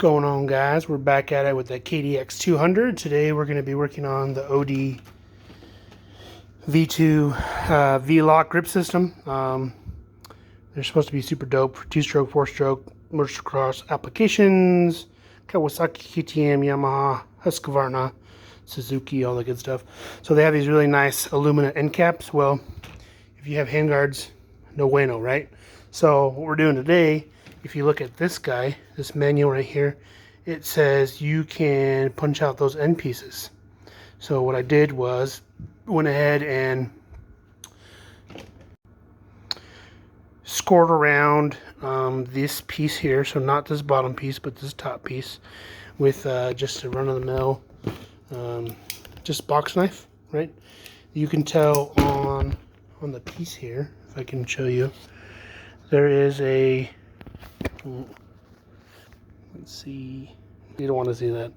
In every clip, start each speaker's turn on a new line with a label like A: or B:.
A: Going on, guys? We're back at it with the kdx200. Today we're going to be working on the ODI V2 V-lock grip system. They're supposed to be super dope for 2-stroke, 4-stroke, motocross applications. Kawasaki, KTM, Yamaha, Husqvarna, Suzuki, all the good stuff. So they have these really nice aluminum end caps. Well, if you have handguards, no bueno, right? So what we're doing today, if you look at this guy, this manual right here, it says you can punch out those end pieces. So what I did was went ahead and scored around this piece here, so not this bottom piece but this top piece, with just a run-of-the-mill just box knife, right? You can tell on the piece here, if I can show you, there is a, let's see, you don't want to see that.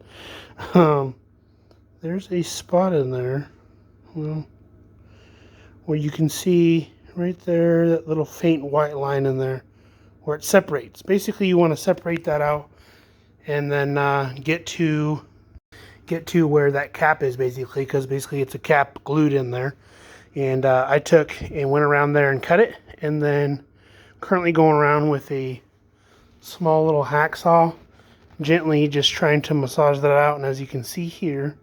A: There's a spot in there, well, where you can see right there, that little faint white line in there where it separates. Basically, you want to separate that out and then get to where that cap is, basically, because basically it's a cap glued in there. And I took and went around there and cut it, and then currently going around with a small little hacksaw, gently just trying to massage that out. And as you can see here,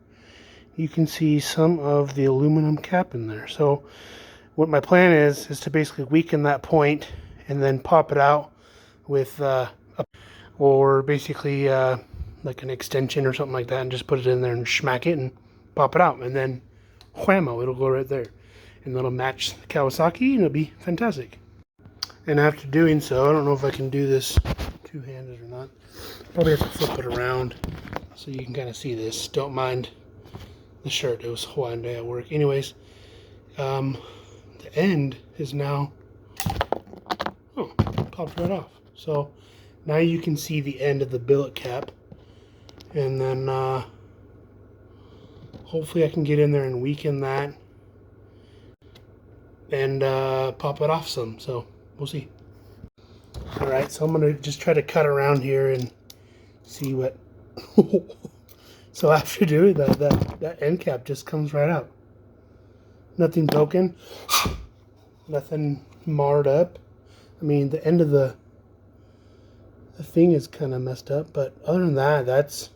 A: you can see some of the aluminum cap in there. So what my plan is to basically weaken that point and then pop it out with or basically like an extension or something like that, and just put it in there and smack it and pop it out, and then whammo, it'll go right there, and that'll match the Kawasaki and it'll be fantastic. And after doing so, I don't know if I can do this two-handed or not. Probably have to flip it around so you can kind of see this. Don't mind the shirt, it was Hawaiian day at work. Anyways, the end is now, oh, popped right off. So now you can see the end of the billet cap, and then hopefully I can get in there and weaken that and pop it off some. So we'll see. Alright, so I'm going to just try to cut around here and see what... So after doing that, that end cap just comes right out. Nothing broken. Nothing marred up. I mean, the end of the thing is kind of messed up, but other than that, that's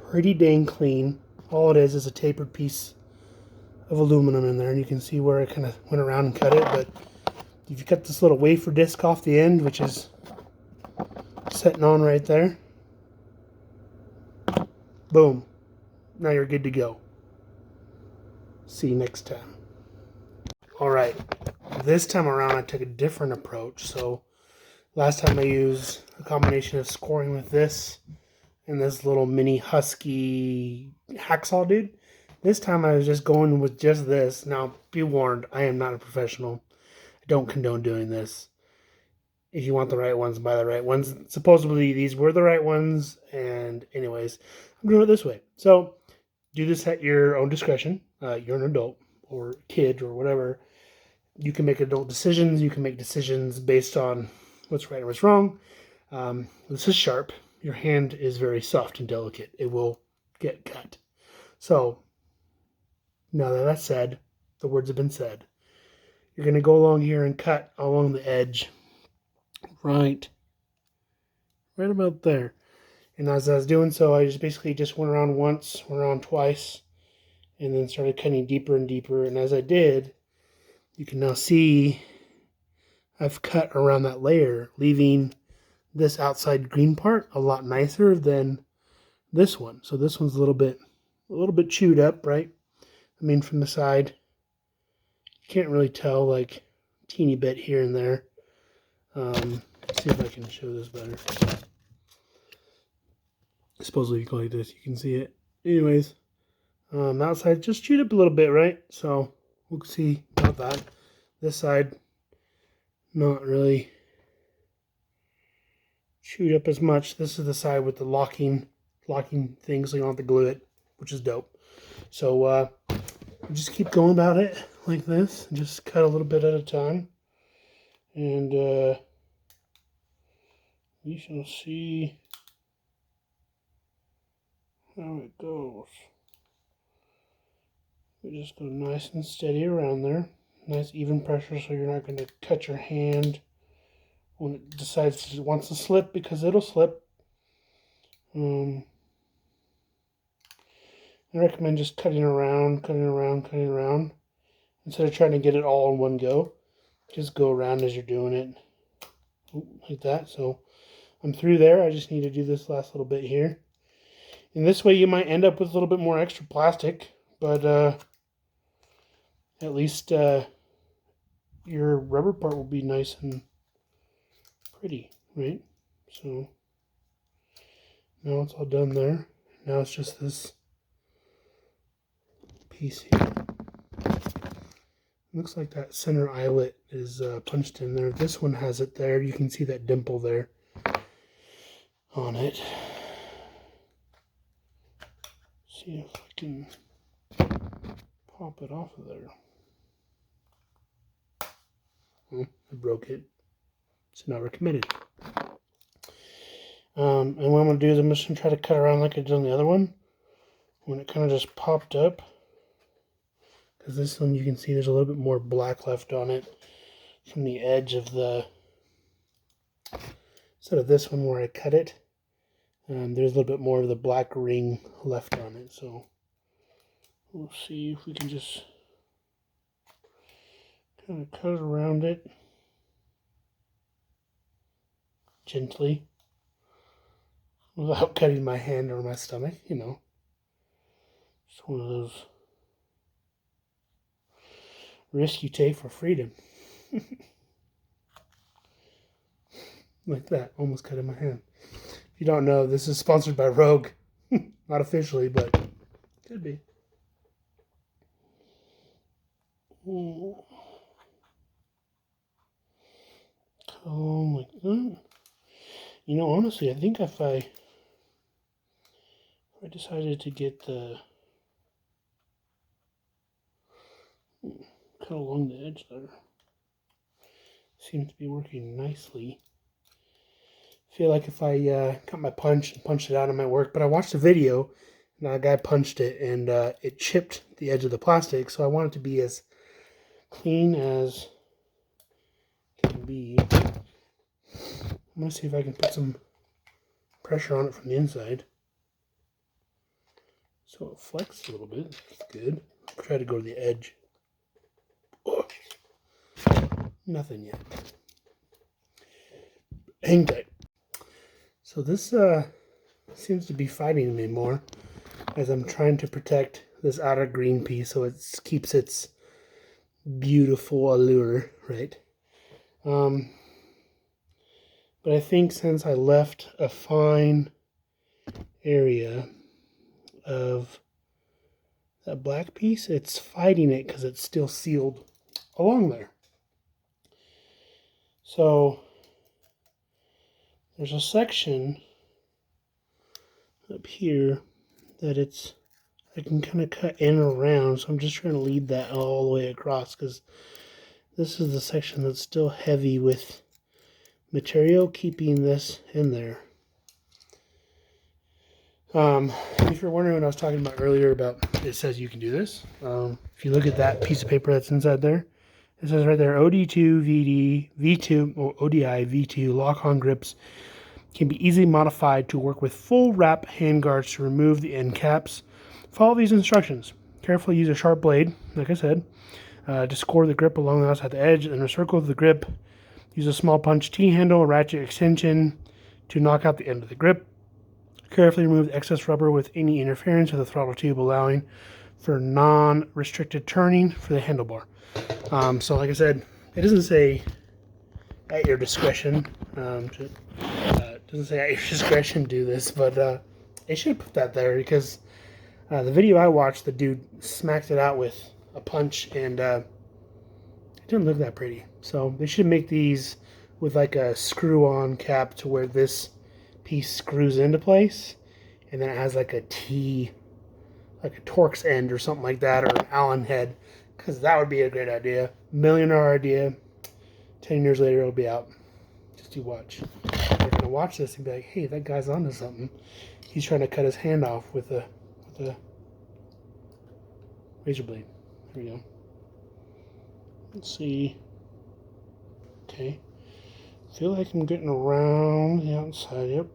A: pretty dang clean. All it is a tapered piece of aluminum in there, and you can see where I kind of went around and cut it. But if you cut this little wafer disc off the end, which is setting on right there, boom, now you're good to go. See you next time. Alright, this time around I took a different approach. So last time I used a combination of scoring with this and this little mini husky hacksaw dude. This time I was just going with just this. Now, be warned, I am not a professional. I don't condone doing this. If you want the right ones, buy the right ones. Supposedly these were the right ones, and anyways, I'm doing it this way. So do this at your own discretion. You're an adult or kid or whatever. You can make adult decisions. You can make decisions based on what's right and what's wrong. This is sharp. Your hand is very soft and delicate. It will get cut. So now that that's said, the words have been said. You're going to go along here and cut along the edge. Right about there. And as I was doing so, I just basically just went around once, went around twice, and then started cutting deeper and deeper. And as I did, you can now see I've cut around that layer, leaving this outside green part a lot nicer than this one. So this one's a little bit chewed up, right? I mean, from the side, you can't really tell, like teeny bit here and there. Let's see if I can show this better. Supposedly, if you go like this, you can see it. Anyways, the outside just chewed up a little bit, right? So we'll see about that. This side, not really chewed up as much. This is the side with the locking thing, so you don't have to glue it, which is dope. So just keep going about it like this. Just cut a little bit at a time, and we shall see how it goes. We just go nice and steady around there. Nice even pressure so you're not going to cut your hand when it decides it wants to slip, because it'll slip. I recommend just cutting around, instead of trying to get it all in one go. Just go around as you're doing it, like that. So I'm through there. I just need to do this last little bit here. And this way you might end up with a little bit more extra plastic, but at least your rubber part will be nice and pretty, right? So now it's all done there. Now it's just this piece here. Looks like that center eyelet is punched in there. This one has it there. You can see that dimple there on it. See if I can pop it off of there. Oh, I broke it. So now we're committed. And what I'm going to do is I'm just going to try to cut around like I did on the other one. When it kind of just popped up. Because this one you can see there's a little bit more black left on it from the edge of the, instead of this one where I cut it, there's a little bit more of the black ring left on it. So we'll see if we can just kind of cut around it gently without cutting my hand or my stomach, you know. It's one of those risks you take for freedom. Like that, almost cut in my hand. If you don't know, this is sponsored by Rogue. Not officially, but could be. Oh my god. You know, honestly, I think if I decided to get the cut along the edge there, seems to be working nicely. I feel like if I cut my punch and punched it out, it might work. But I watched a video, and a guy punched it, and it chipped the edge of the plastic. So I want it to be as clean as can be. I'm going to see if I can put some pressure on it from the inside. So it flexes a little bit. That's good. I'll try to go to the edge. Oh. Nothing yet. Hang tight. So this seems to be fighting me more as I'm trying to protect this outer green piece so it keeps its beautiful allure, right? But I think since I left a fine area of that black piece, it's fighting it because it's still sealed along there. So there's a section up here that I can kind of cut in and around, so I'm just trying to lead that all the way across because this is the section that's still heavy with material keeping this in there. If you're wondering what I was talking about earlier about it says you can do this, if you look at that piece of paper that's inside there, it says right there ODI V2 or ODI V2 lock-on grips can be easily modified to work with full wrap handguards to remove the end caps. Follow these instructions. Carefully use a sharp blade, like I said, to score the grip along the outside the edge and encircle the grip. Use a small punch T-handle or ratchet extension to knock out the end of the grip. Carefully remove the excess rubber with any interference with the throttle tube, allowing for non-restricted turning for the handlebar. So like I said, it doesn't say at your discretion. It doesn't say at your discretion do this, but they should put that there because the video I watched, the dude smacked it out with a punch and it didn't look that pretty. So they should make these with like a screw-on cap to where this piece screws into place, and then it has like a T, like a Torx end or something like that, or an Allen head, because that would be a great idea. $1 million idea. 10 years later, it'll be out. Just you watch. You're gonna watch this and be like, hey, that guy's onto something. He's trying to cut his hand off with a razor blade. There we go. Let's see. Okay. I feel like I'm getting around the outside. Yep.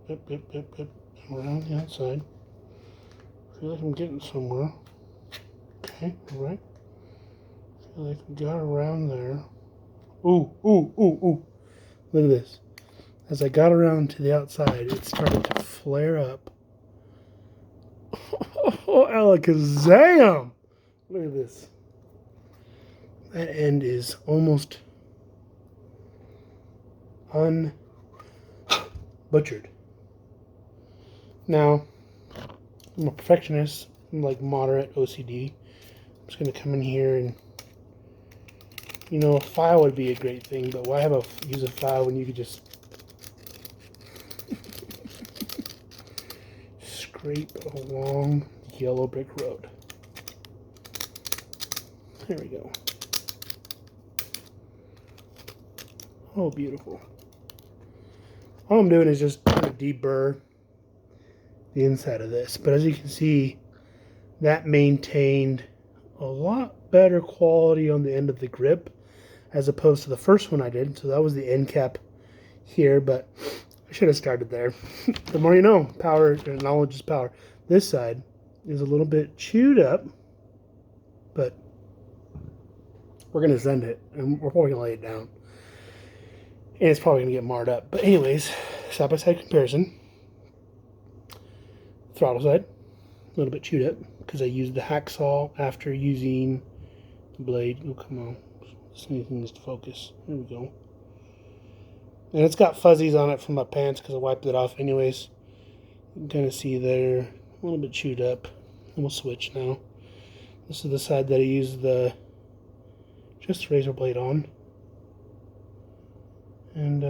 A: Around the outside. I feel like I'm getting somewhere. Okay, alright. I feel like we got around there. Ooh. Look at this. As I got around to the outside, it started to flare up. Oh, alakazam! Look at this. That end is almost unbutchered. Now, I'm a perfectionist. I'm like moderate OCD. I'm just going to come in here and, you know, a file would be a great thing, but why use a file when you could just scrape along yellow brick road. There we go. Oh, beautiful. All I'm doing is just kind of deburr the inside of this, but as you can see, that maintained a lot better quality on the end of the grip as opposed to the first one I did. So that was the end cap here, but I should have started there. The more you know. Power and knowledge is power. This side is a little bit chewed up, but we're going to send it, and we're probably going to lay it down. And it's probably going to get marred up. But anyways, side-by-side comparison. Throttle side, a little bit chewed up, because I used the hacksaw after using the blade. Oh, come on. This thing needs to focus. There we go. And it's got fuzzies on it from my pants because I wiped it off anyways. You can kind of see there, a little bit chewed up. And we'll switch now. This is the side that I used the just razor blade on. And,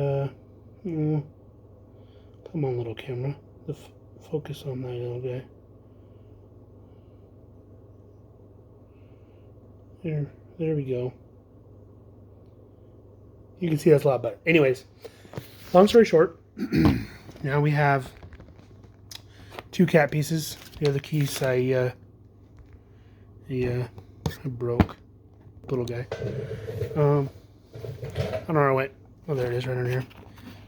A: come on, little camera. Focus on that little guy. There we go. You can see that's a lot better. Anyways, long story short, now we have two cat pieces. The other keys I broke. Little guy. I don't know where I went. Oh, there it is right on here.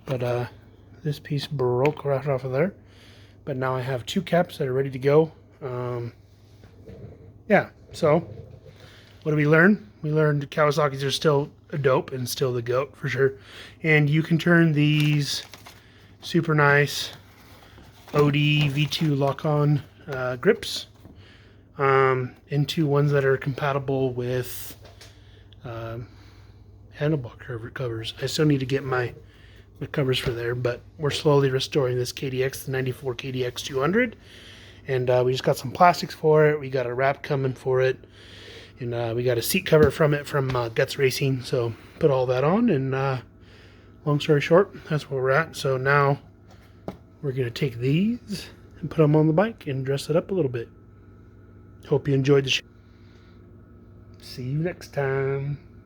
A: But this piece broke right off of there. But now I have two caps that are ready to go. Yeah, so what did we learn? We learned Kawasaki's are still a dope and still the GOAT for sure. And you can turn these super nice ODI V2 lock-on grips into ones that are compatible with handlebar covers. I still need to get my covers for there, but we're slowly restoring this KDX, the 94 kdx200, and we just got some plastics for it. We got a wrap coming for it, and we got a seat cover from it from Guts Racing, so put all that on, and long story short, that's where we're at. So now we're going to take these and put them on the bike and dress it up a little bit. Hope you enjoyed the show. See you next time.